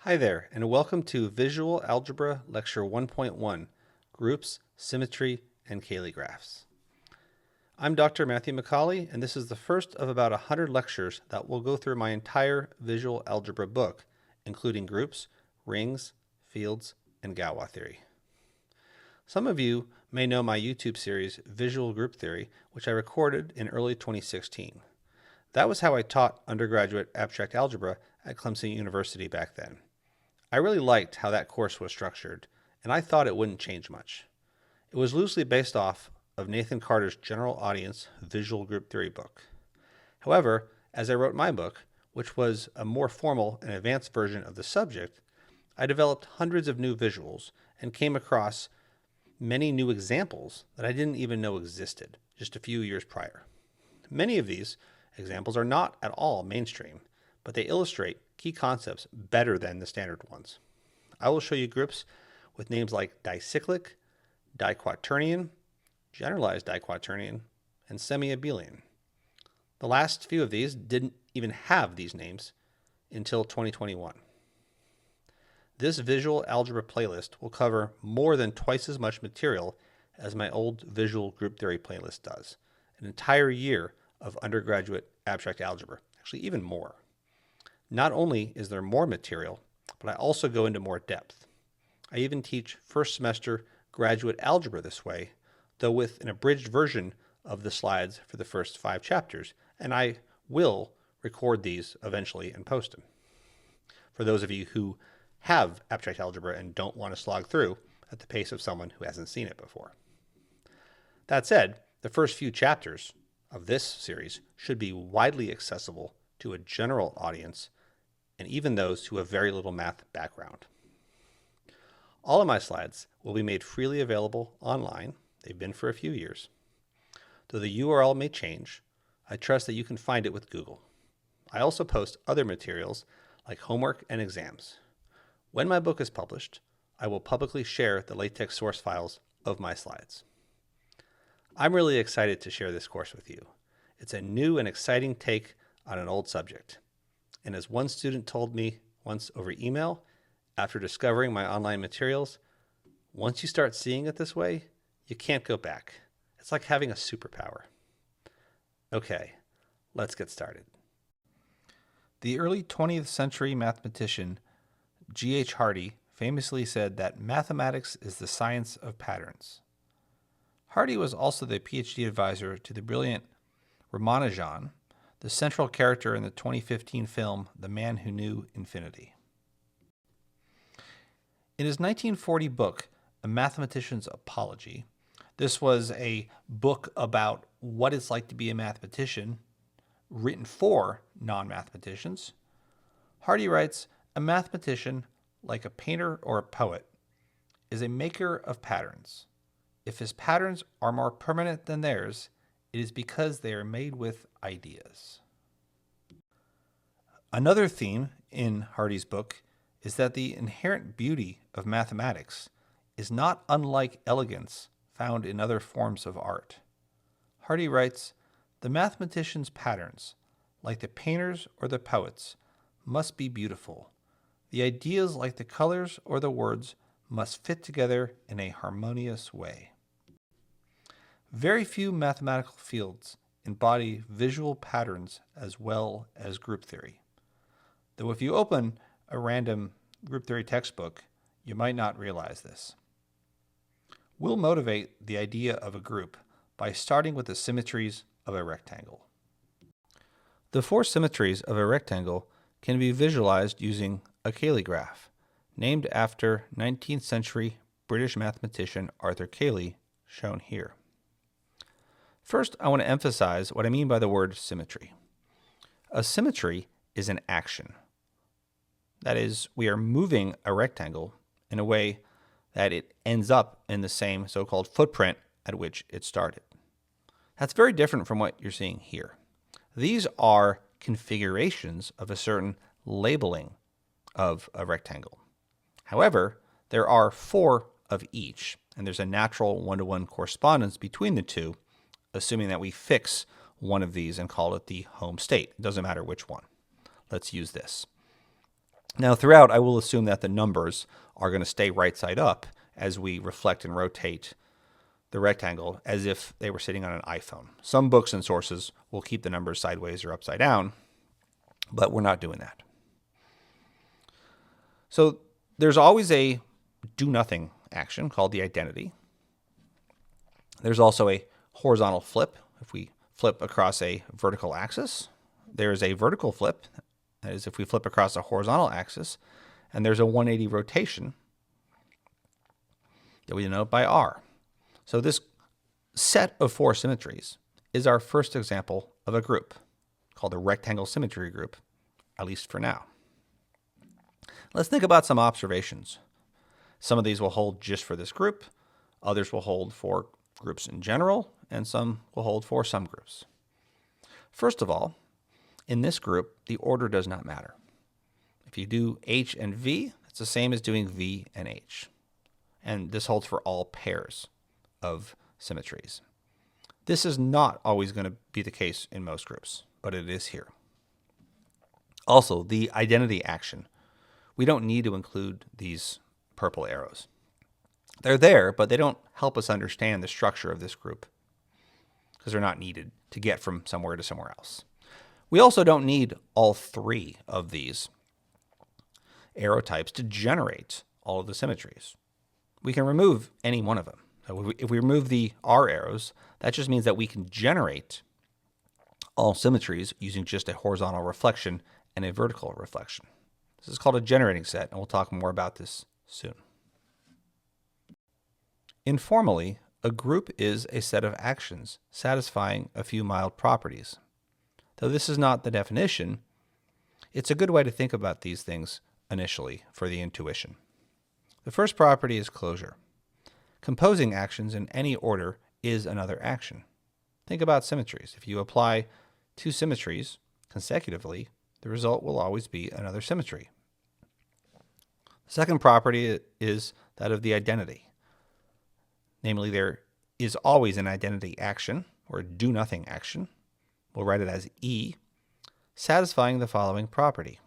Hi there, and welcome to Visual Algebra Lecture 1.1, Groups, Symmetry, and Cayley Graphs. I'm Dr. Matthew McCauley, and this is the first of about 100 lectures that will go through my entire Visual Algebra book, including groups, rings, fields, and Galois theory. Some of you may know my YouTube series, Visual Group Theory, which I recorded in early 2016. That was how I taught undergraduate abstract algebra at Clemson University back then. I really liked how that course was structured, and I thought it wouldn't change much. It was loosely based off of Nathan Carter's general audience visual group theory book. However, as I wrote my book, which was a more formal and advanced version of the subject, I developed hundreds of new visuals and came across many new examples that I didn't even know existed just a few years prior. Many of these examples are not at all mainstream, but they illustrate key concepts better than the standard ones. I will show you groups with names like dicyclic, diquaternion, generalized diquaternion, and semi-abelian. The last few of these didn't even have these names until 2021. This visual algebra playlist will cover more than twice as much material as my old visual group theory playlist does, an entire year of undergraduate abstract algebra, actually even more. Not only is there more material, but I also go into more depth. I even teach first semester graduate algebra this way, though with an abridged version of the slides for the first 5 chapters, and I will record these eventually and post them. For those of you who have abstract algebra and don't want to slog through at the pace of someone who hasn't seen it before. That said, the first few chapters of this series should be widely accessible to a general audience and even those who have very little math background. All of my slides will be made freely available online. They've been for a few years. Though the URL may change, I trust that you can find it with Google. I also post other materials like homework and exams. When my book is published, I will publicly share the LaTeX source files of my slides. I'm really excited to share this course with you. It's a new and exciting take on an old subject. And as one student told me once over email, after discovering my online materials, once you start seeing it this way, you can't go back. It's like having a superpower. Okay, let's get started. The early 20th century mathematician G.H. Hardy famously said that mathematics is the science of patterns. Hardy was also the PhD advisor to the brilliant Ramanujan, the central character in the 2015 film The Man Who Knew Infinity. In his 1940 book, A Mathematician's Apology, this was a book about what it's like to be a mathematician, written for non-mathematicians. Hardy writes, "A mathematician, like a painter or a poet, is a maker of patterns. If his patterns are more permanent than theirs, it is because they are made with ideas." Another theme in Hardy's book is that the inherent beauty of mathematics is not unlike elegance found in other forms of art. Hardy writes, "The mathematician's patterns, like the painter's or the poet's, must be beautiful. The ideas, like the colors or the words, must fit together in a harmonious way." Very few mathematical fields embody visual patterns as well as group theory. Though if you open a random group theory textbook, you might not realize this. We'll motivate the idea of a group by starting with the symmetries of a rectangle. The 4 symmetries of a rectangle can be visualized using a Cayley graph, named after 19th century British mathematician Arthur Cayley, shown here. First, I want to emphasize what I mean by the word symmetry. A symmetry is an action. That is, we are moving a rectangle in a way that it ends up in the same so-called footprint at which it started. That's very different from what you're seeing here. These are configurations of a certain labeling of a rectangle. However, there are 4 of each, and there's a natural one-to-one correspondence between the two, assuming that we fix one of these and call it the home state. It doesn't matter which one. Let's use this. Now throughout, I will assume that the numbers are going to stay right side up as we reflect and rotate the rectangle as if they were sitting on an iPhone. Some books and sources will keep the numbers sideways or upside down, but we're not doing that. So there's always a do-nothing action called the identity. There's also a horizontal flip. If we flip across a vertical axis, there's a vertical flip. That is, if we flip across a horizontal axis, and there's a 180 rotation that we denote by R. So this set of 4 symmetries is our first example of a group called a rectangle symmetry group, at least for now. Let's think about some observations. Some of these will hold just for this group, others will hold for groups in general, and some will hold for some groups. First of all, in this group, the order does not matter. If you do H and V, it's the same as doing V and H. And this holds for all pairs of symmetries. This is not always going to be the case in most groups, but it is here. Also, the identity action. We don't need to include these purple arrows. They're there, but they don't help us understand the structure of this group because they're not needed to get from somewhere to somewhere else. We also don't need all 3 of these arrow types to generate all of the symmetries. We can remove any one of them. So if we remove the R arrows, that just means that we can generate all symmetries using just a horizontal reflection and a vertical reflection. This is called a generating set, and we'll talk more about this soon. Informally, a group is a set of actions satisfying a few mild properties. Though this is not the definition, it's a good way to think about these things initially for the intuition. The first property is closure. Composing actions in any order is another action. Think about symmetries. If you apply 2 symmetries consecutively, the result will always be another symmetry. The second property is that of the identity. Namely, there is always an identity action or do-nothing action. We'll write it as E, satisfying the following property.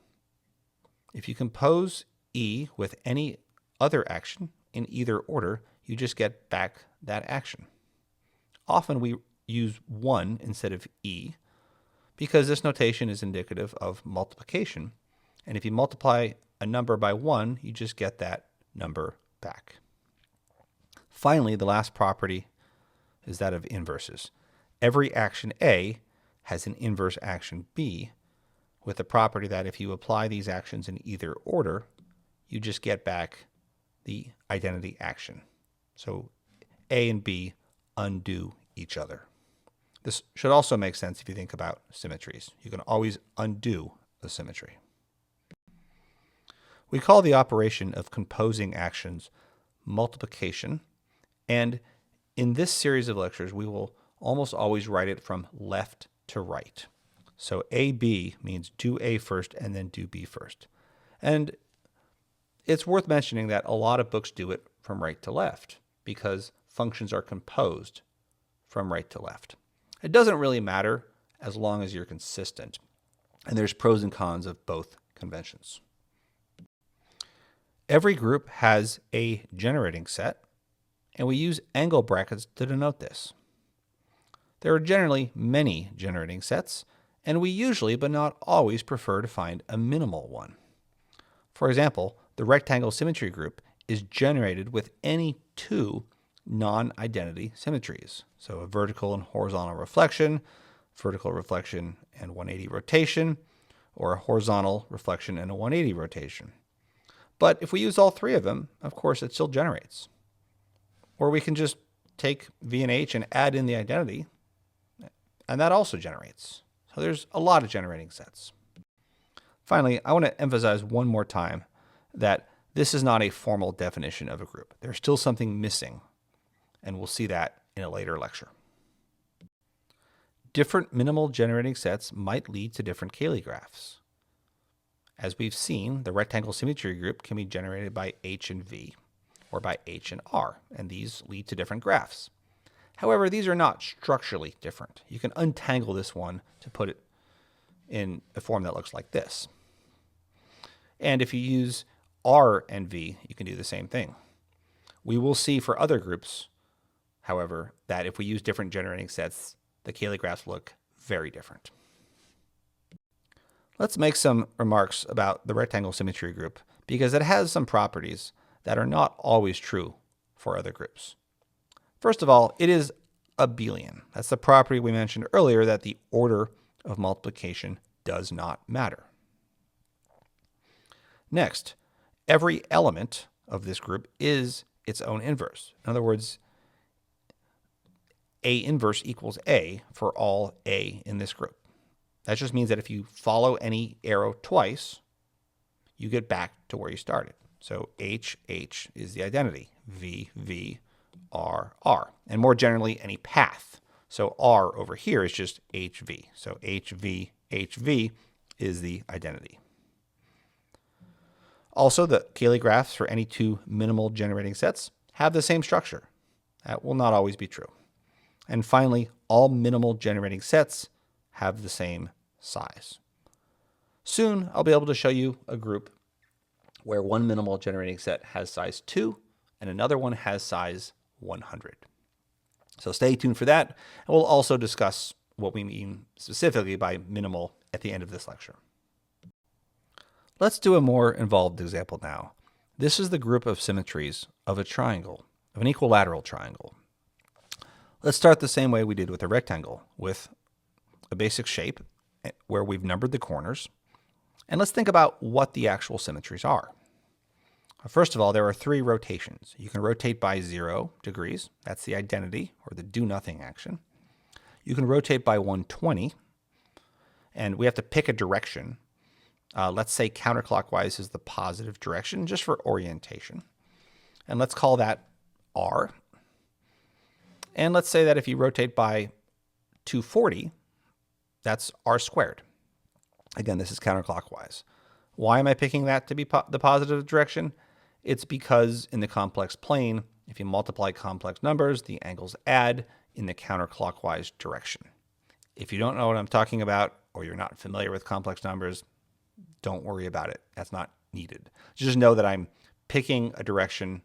If you compose E with any other action in either order, you just get back that action. Often we use 1 instead of E because this notation is indicative of multiplication. And if you multiply a number by 1, you just get that number back. Finally, the last property is that of inverses. Every action A has an inverse action B with the property that if you apply these actions in either order, you just get back the identity action. So A and B undo each other. This should also make sense if you think about symmetries. You can always undo a symmetry. We call the operation of composing actions multiplication, and in this series of lectures, we will almost always write it from left to right. So AB means do A first and then do B first. And it's worth mentioning that a lot of books do it from right to left because functions are composed from right to left. It doesn't really matter as long as you're consistent. And there's pros and cons of both conventions. Every group has a generating set, and we use angle brackets to denote this. There are generally many generating sets, and we usually, but not always, prefer to find a minimal one. For example, the rectangle symmetry group is generated with any 2 non-identity symmetries. So a vertical and horizontal reflection, vertical reflection and 180 rotation, or a horizontal reflection and a 180 rotation. But if we use all 3 of them, of course, it still generates. Or we can just take V and H and add in the identity, and that also generates. So there's a lot of generating sets. Finally, I want to emphasize one more time that this is not a formal definition of a group. There's still something missing, and we'll see that in a later lecture. Different minimal generating sets might lead to different Cayley graphs. As we've seen, the rectangle symmetry group can be generated by H and V, or by H and R, and these lead to different graphs. However, these are not structurally different. You can untangle this one to put it in a form that looks like this. And if you use R and V, you can do the same thing. We will see for other groups, however, that if we use different generating sets, the Cayley graphs look very different. Let's make some remarks about the rectangle symmetry group because it has some properties that are not always true for other groups. First of all, it is abelian. That's the property we mentioned earlier, that the order of multiplication does not matter. Next, every element of this group is its own inverse. In other words, A inverse equals A for all A in this group. That just means that if you follow any arrow twice, you get back to where you started. So H, H is the identity. V, V, R, R. And more generally, any path. So R over here is just HV. So HV, HV is the identity. Also, the Cayley graphs for any two minimal generating sets have the same structure. That will not always be true. And finally, all minimal generating sets have the same size. Soon, I'll be able to show you a group where one minimal generating set has size 2 and another one has size 100. So stay tuned for that. And we'll also discuss what we mean specifically by minimal at the end of this lecture. Let's do a more involved example now. This is the group of symmetries of a triangle, of an equilateral triangle. Let's start the same way we did with a rectangle, with a basic shape where we've numbered the corners. And let's think about what the actual symmetries are. First of all, there are 3 rotations. You can rotate by 0 degrees. That's the identity, or the do-nothing action. You can rotate by 120, and we have to pick a direction. Let's say counterclockwise is the positive direction, just for orientation. And let's call that R. And let's say that if you rotate by 240, that's R squared. Again, this is counterclockwise. Why am I picking that to be the positive direction? It's because in the complex plane, if you multiply complex numbers, the angles add in the counterclockwise direction. If you don't know what I'm talking about, or you're not familiar with complex numbers, don't worry about it. That's not needed. Just know that I'm picking a direction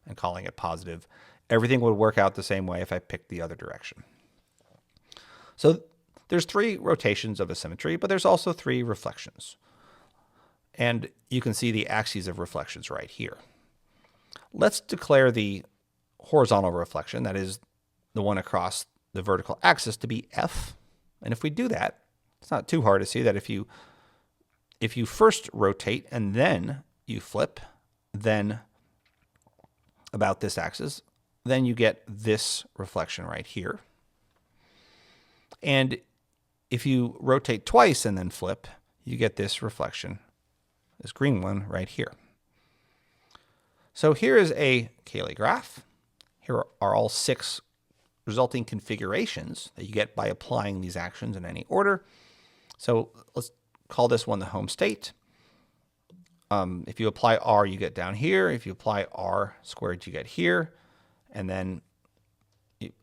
and calling it positive. Everything would work out the same way if I picked the other direction. So there's 3 rotations of a symmetry, but there's also 3 reflections. And you can see the axes of reflections right here. Let's declare the horizontal reflection, that is the one across the vertical axis, to be F. And if we do that, it's not too hard to see that if you first rotate and then you flip, then about this axis, then you get this reflection right here. And if you rotate twice and then flip, you get this reflection, this green one right here. So here is a Cayley graph. Here are all 6 resulting configurations that you get by applying these actions in any order. So let's call this one the home state. If you apply R, you get down here. If you apply R squared, you get here. And then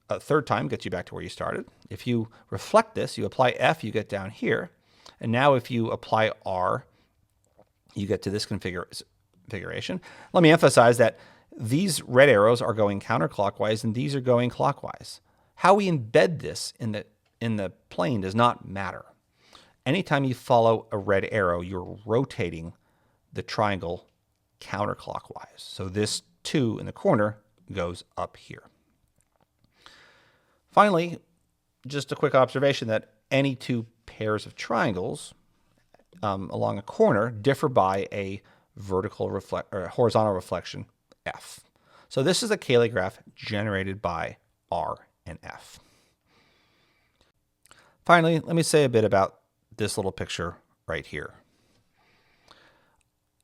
a third time gets you back to where you started. If you reflect this, you apply F, you get down here. And now if you apply R, you get to this configuration. Let me emphasize that these red arrows are going counterclockwise and these are going clockwise. How we embed this in the plane does not matter. Anytime you follow a red arrow, you're rotating the triangle counterclockwise. So this 2 in the corner goes up here. Finally, just a quick observation that any 2 pairs of triangles along a corner differ by a horizontal reflection F. So this is a Cayley graph generated by R and F. Finally, let me say a bit about this little picture right here.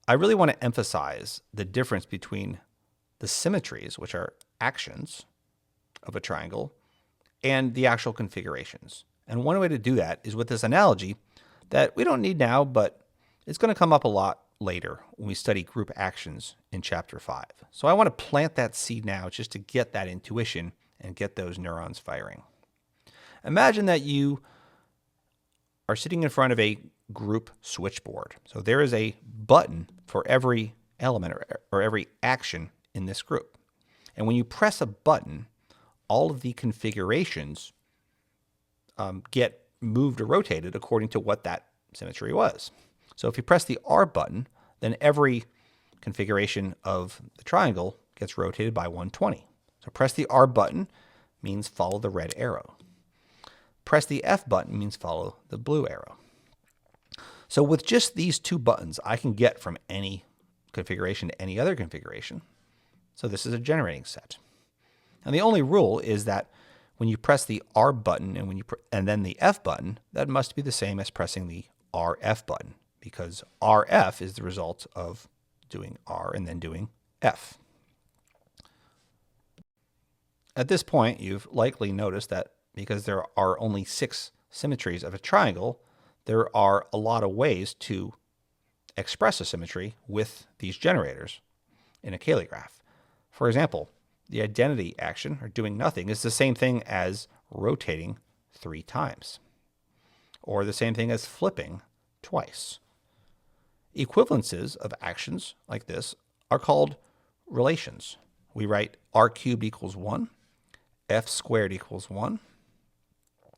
I really want to emphasize the difference between the symmetries, which are actions of a triangle, and the actual configurations. And one way to do that is with this analogy that we don't need now, but it's going to come up a lot later when we study group actions in chapter 5. So I want to plant that seed now just to get that intuition and get those neurons firing. Imagine that you are sitting in front of a group switchboard. So there is a button for every element or every action in this group. And when you press a button, all of the configurations get moved or rotated according to what that symmetry was. So if you press the R button, then every configuration of the triangle gets rotated by 120. So press the R button means follow the red arrow. Press the F button means follow the blue arrow. So with just these two buttons, I can get from any configuration to any other configuration. So this is a generating set. And the only rule is that when you press the R button and then the F button, that must be the same as pressing the RF button, because RF is the result of doing R and then doing F. At this point, you've likely noticed that because there are only 6 symmetries of a triangle, there are a lot of ways to express a symmetry with these generators in a Cayley graph. For example, the identity action, or doing nothing, is the same thing as rotating 3 times, or the same thing as flipping twice. Equivalences of actions like this are called relations. We write r cubed equals 1, f squared equals 1.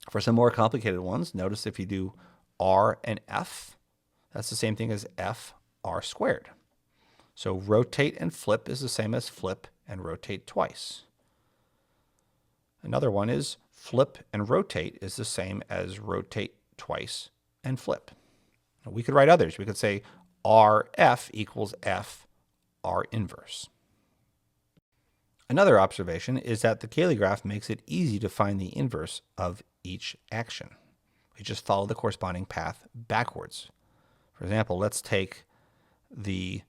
For some more complicated ones, notice if you do r and f, that's the same thing as f r squared. So rotate and flip is the same as flip and rotate twice. Another one is flip and rotate is the same as rotate twice and flip. Now we could write others. We could say RF equals F R inverse. Another observation is that the Cayley graph makes it easy to find the inverse of each action. We just follow the corresponding path backwards. For example, let's take the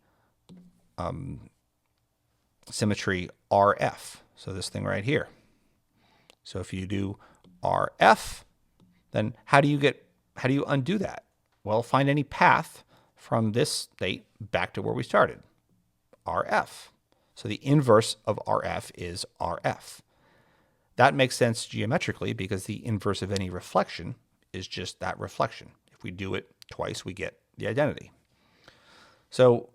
symmetry RF. So this thing right here. So if you do RF, then how do you undo that? Well, find any path from this state back to where we started. RF. So the inverse of RF is RF. That makes sense geometrically because the inverse of any reflection is just that reflection. If we do it twice, we get the identity. So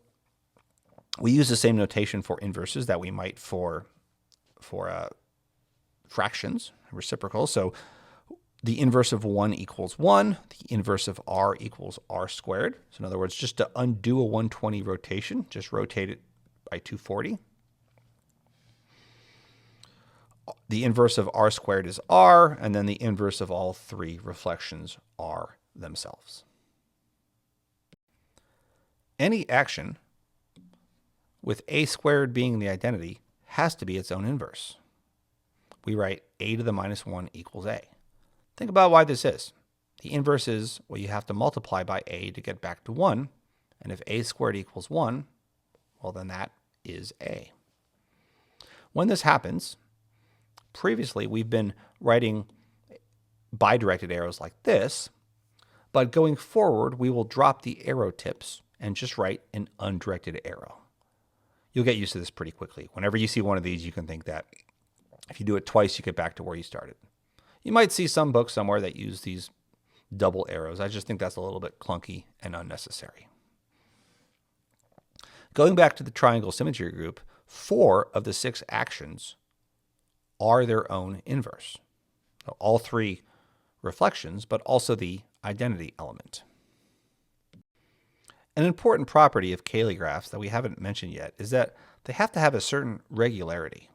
we use the same notation for inverses that we might for fractions, reciprocals. So the inverse of 1 equals 1. The inverse of r equals r squared. So in other words, just to undo a 120 rotation, just rotate it by 240. The inverse of r squared is r, and then the inverse of all 3 reflections are themselves. Any action with a squared being the identity has to be its own inverse. We write a to the minus 1 equals a. Think about why this is. The inverse is, well, you have to multiply by a to get back to 1, and if a squared equals 1, well, then that is a. When this happens, previously we've been writing bidirected arrows like this, but going forward we will drop the arrow tips and just write an undirected arrow. You'll get used to this pretty quickly. Whenever you see one of these, you can think that if you do it twice, you get back to where you started. You might see some books somewhere that use these double arrows. I just think that's a little bit clunky and unnecessary. Going back to the triangle symmetry group, 4 of the 6 actions are their own inverse. So all 3 reflections, but also the identity element. An important property of Cayley graphs that we haven't mentioned yet is that they have to have a certain regularity.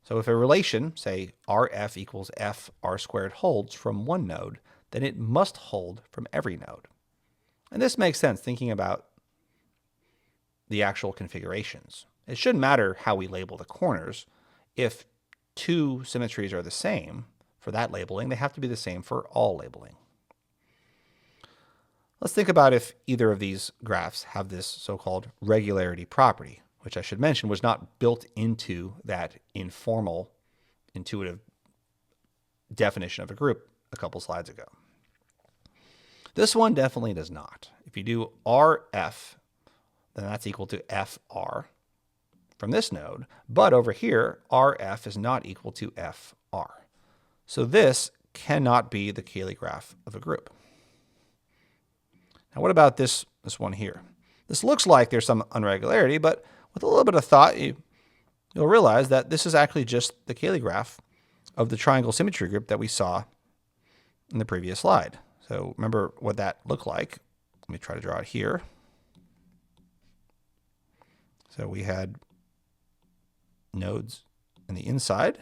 So if a relation, say RF equals F R squared, holds from one node, then it must hold from every node. And this makes sense thinking about the actual configurations. It shouldn't matter how we label the corners. If 2 symmetries are the same for that labeling, they have to be the same for all labeling. Let's think about if either of these graphs have this so-called regularity property, which I should mention was not built into that informal, intuitive definition of a group a couple slides ago. This one definitely does not. If you do RF, then that's equal to FR from this node, but over here, RF is not equal to FR. So this cannot be the Cayley graph of a group. Now what about this one here? This looks like there's some irregularity, but with a little bit of thought, you'll realize that this is actually just the Cayley graph of the triangle symmetry group that we saw in the previous slide. So remember what that looked like. Let me try to draw it here. So we had nodes in the inside.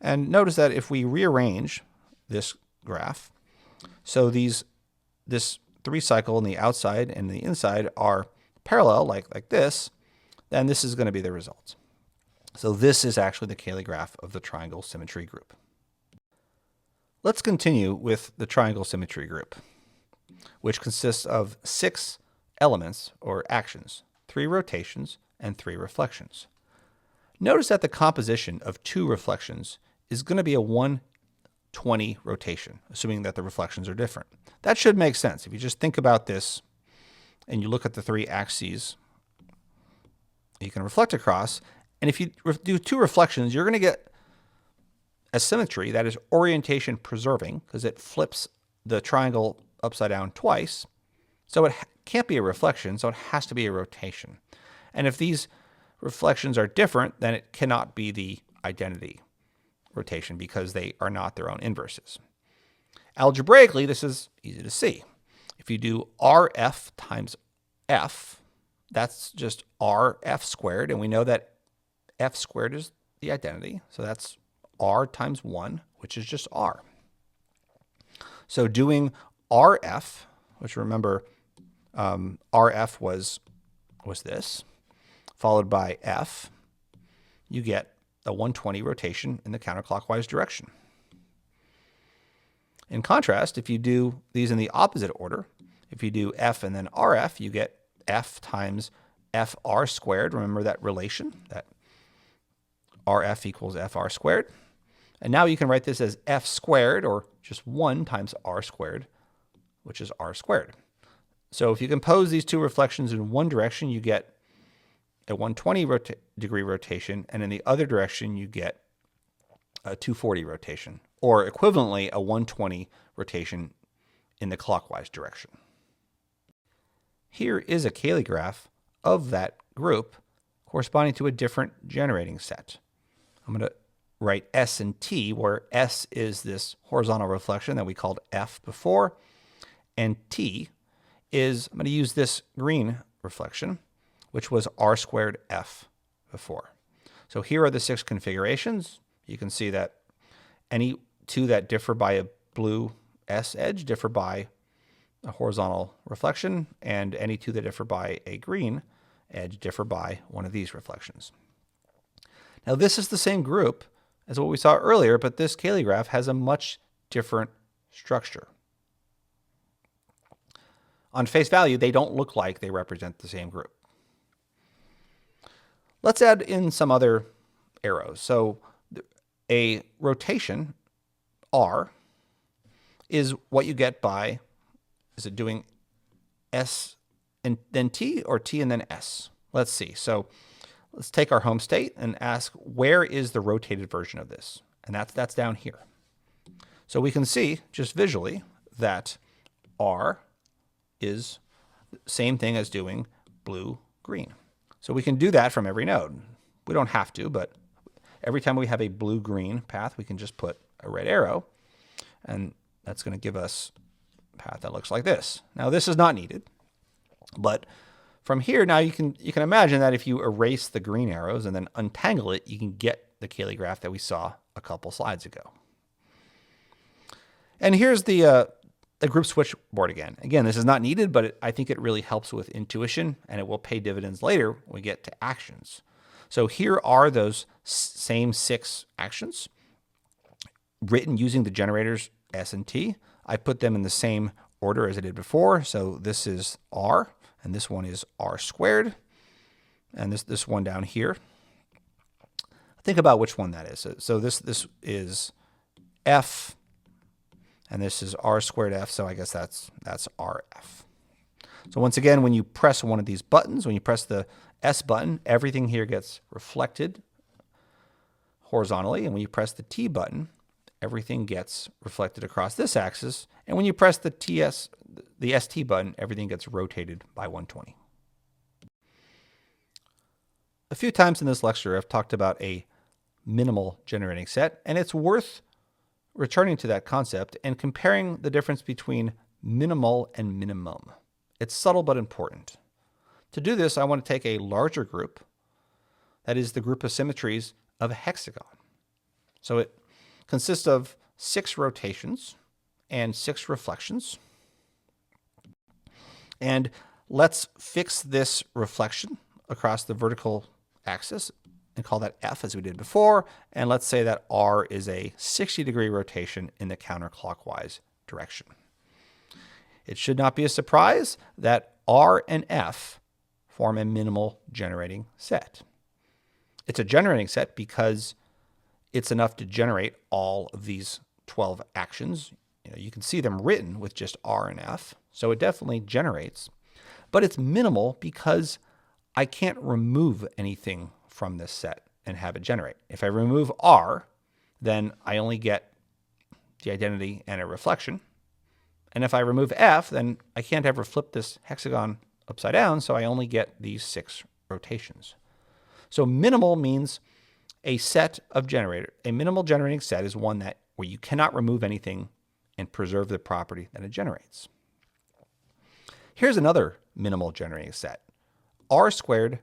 And notice that if we rearrange this graph, so this 3 cycle in the outside and the inside are parallel like this, then this is going to be the result. So this is actually the Cayley graph of the triangle symmetry group. Let's continue with the triangle symmetry group, which consists of 6 elements or actions, 3 rotations and 3 reflections. Notice that the composition of 2 reflections is going to be a 120 rotation, assuming that the reflections are different. That should make sense. If you just think about this and you look at the 3 axes you can reflect across, and if you do 2 reflections, you're going to get a symmetry that is orientation preserving because it flips the triangle upside down twice. So it can't be a reflection, so it has to be a rotation. And if these reflections are different, then it cannot be the identity rotation because they are not their own inverses. Algebraically, this is easy to see. If you do RF times F, that's just RF squared, and we know that F squared is the identity, so that's R times 1, which is just R. So doing RF, which remember RF was this, followed by F, you get a 120 rotation in the counterclockwise direction. In contrast, if you do these in the opposite order, if you do F and then RF, you get F times FR squared. Remember that relation, that RF equals FR squared. And now you can write this as F squared, or just 1 times R squared, which is R squared. So if you compose these 2 reflections in one direction, you get a 120 degree rotation, and in the other direction, you get a 240 rotation, or equivalently a 120 rotation in the clockwise direction. Here is a Cayley graph of that group corresponding to a different generating set. I'm going to write S and T, where S is this horizontal reflection that we called F before, and T is, I'm going to use this green reflection, which was R squared F before. So here are the 6 configurations. You can see that any 2 that differ by a blue S edge differ by a horizontal reflection, and any 2 that differ by a green edge differ by one of these reflections. Now this is the same group as what we saw earlier, but this Cayley graph has a much different structure. On face value, they don't look like they represent the same group. Let's add in some other arrows. So a rotation, R, is what you get by, is it doing S and then T, or T and then S? Let's see. So let's take our home state and ask, where is the rotated version of this? And that's down here. So we can see just visually that R is the same thing as doing blue, green. So we can do that from every node. We don't have to, but every time we have a blue-green path, we can just put a red arrow, and that's going to give us a path that looks like this. Now this is not needed, but from here now you can imagine that if you erase the green arrows and then untangle it, you can get the Cayley graph that we saw a couple slides ago. And here's the group switchboard again. Again, this is not needed, but I think it really helps with intuition, and it will pay dividends later when we get to actions. So here are those same 6 actions written using the generators S and T. I put them in the same order as I did before. So this is R, and this one is R squared, and this one down here. Think about which one that is. So this is F, and this is R squared F, so I guess that's RF. So once again, when you press one of these buttons, when you press the S button, everything here gets reflected horizontally, and when you press the T button, everything gets reflected across this axis. And when you press the ST button, everything gets rotated by 120. A few times in this lecture, I've talked about a minimal generating set, and it's worth returning to that concept and comparing the difference between minimal and minimum. It's subtle but important. To do this, I want to take a larger group, that is the group of symmetries of a hexagon. So it consists of 6 rotations and 6 reflections. And let's fix this reflection across the vertical axis and call that F as we did before. And let's say that R is a 60-degree rotation in the counterclockwise direction. It should not be a surprise that R and F form a minimal generating set. It's a generating set because it's enough to generate all of these 12 actions. You can see them written with just R and F, so it definitely generates. But it's minimal because I can't remove anything from this set and have it generate. If I remove R, then I only get the identity and a reflection. And if I remove F, then I can't ever flip this hexagon upside down, so I only get these 6 rotations. So minimal means a set of a minimal generating set is one where you cannot remove anything and preserve the property that it generates. Here's another minimal generating set: R squared,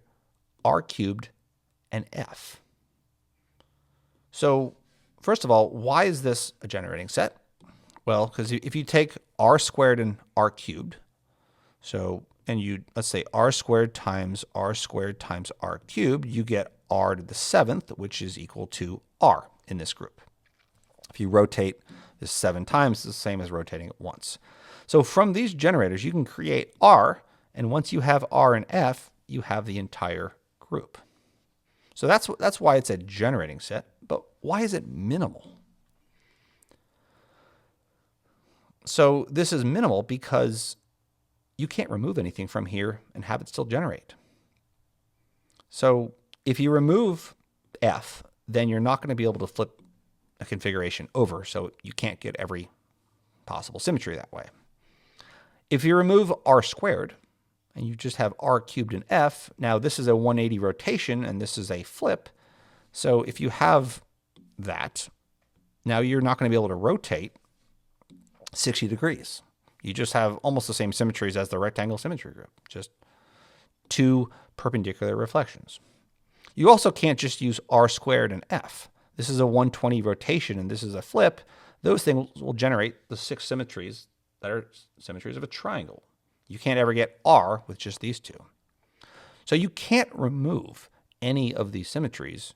R cubed, and F. So first of all, why is this a generating set? Well, because if you take R squared and R cubed, let's say R squared times R cubed, you get R to the 7th, which is equal to R in this group. If you rotate this 7 times, it's the same as rotating it once. So from these generators, you can create R, and once you have R and F, you have the entire group. So that's why it's a generating set, but why is it minimal? So this is minimal because you can't remove anything from here and have it still generate. So if you remove F, then you're not going to be able to flip a configuration over, so you can't get every possible symmetry that way. If you remove R squared, and you just have R cubed and F, now this is a 180 rotation, and this is a flip. So if you have that, now you're not going to be able to rotate 60 degrees. You just have almost the same symmetries as the rectangle symmetry group, just 2 perpendicular reflections. You also can't just use R squared and F. This is a 120 rotation and this is a flip. Those things will generate the 6 symmetries that are symmetries of a triangle. You can't ever get R with just these 2. So you can't remove any of these symmetries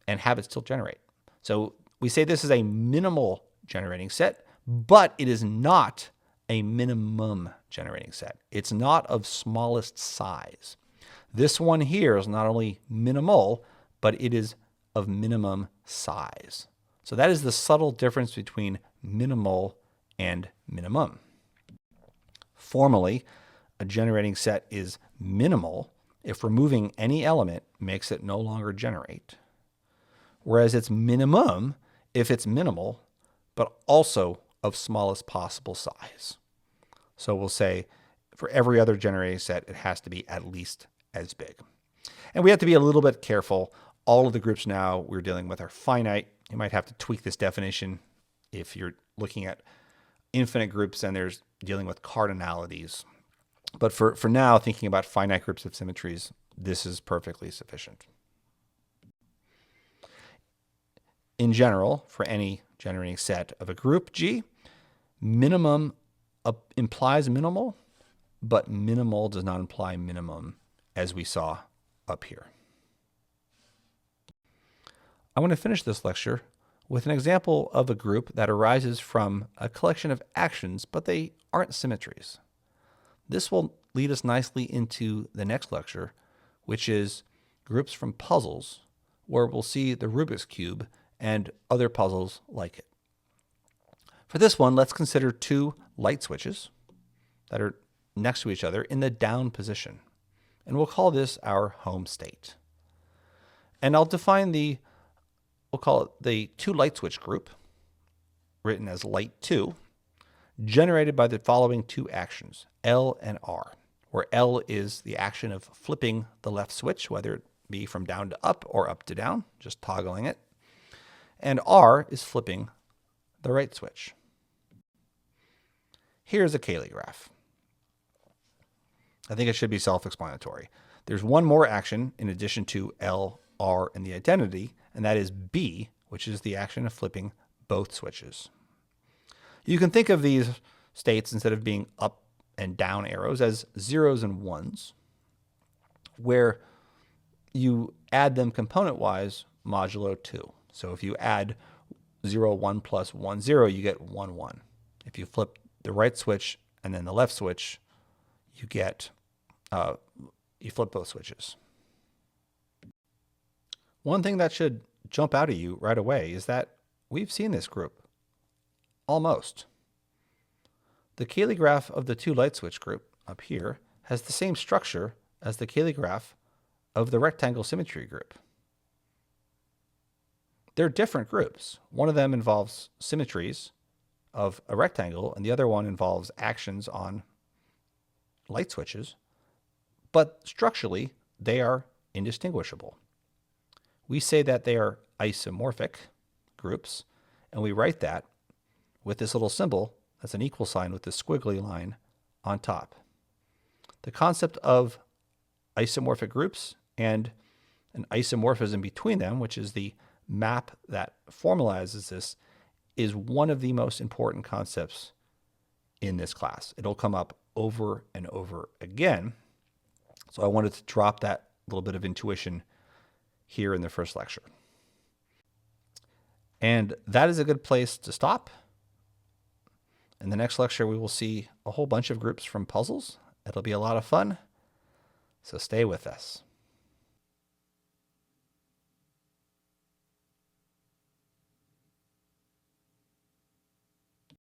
and have it still generate. So we say this is a minimal generating set, but it is not a minimum generating set. It's not of smallest size. This one here is not only minimal, but it is of minimum size. So that is the subtle difference between minimal and minimum. Formally, a generating set is minimal if removing any element makes it no longer generate, whereas it's minimum if it's minimal, but also of smallest possible size. So we'll say for every other generating set, it has to be at least as big. And we have to be a little bit careful. All of the groups now we're dealing with are finite. You might have to tweak this definition if you're looking at infinite groups and there's dealing with cardinalities. But for now, thinking about finite groups of symmetries, this is perfectly sufficient. In general, for any generating set of a group G, minimum implies minimal, but minimal does not imply minimum, as we saw up here. I want to finish this lecture with an example of a group that arises from a collection of actions, but they aren't symmetries. This will lead us nicely into the next lecture, which is groups from puzzles, where we'll see the Rubik's Cube and other puzzles like it. For this one, let's consider 2 light switches that are next to each other in the down position. And we'll call this our home state. And I'll define we'll call it the 2 light switch group. written as light 2, generated by the following two actions, L and R, where L is the action of flipping the left switch, whether it be from down to up or up to down, just toggling it, and R is flipping the right switch. Here's a Cayley graph. I think it should be self-explanatory. There's one more action in addition to L, R, and the identity, and that is B, which is the action of flipping both switches. You can think of these states, instead of being up and down arrows, as zeros and ones, where you add them component-wise modulo 2. So if you add 0, 1 plus 1, 0, you get 1, 1. If you flip the right switch and then the left switch, you get, you flip both switches. One thing that should jump out at you right away is that we've seen this group. Almost. The Cayley graph of the two light switch group up here has the same structure as the Cayley graph of the rectangle symmetry group. They're different groups. One of them involves symmetries of a rectangle, and the other one involves actions on light switches, but structurally, they are indistinguishable. We say that they are isomorphic groups, and we write that with this little symbol that's an equal sign with this squiggly line on top. The concept of isomorphic groups and an isomorphism between them, which is the map that formalizes this, is one of the most important concepts in this class. It'll come up over and over again. So I wanted to drop that little bit of intuition here in the first lecture. And that is a good place to stop. In the next lecture, we will see a whole bunch of groups from puzzles. It'll be a lot of fun. So stay with us.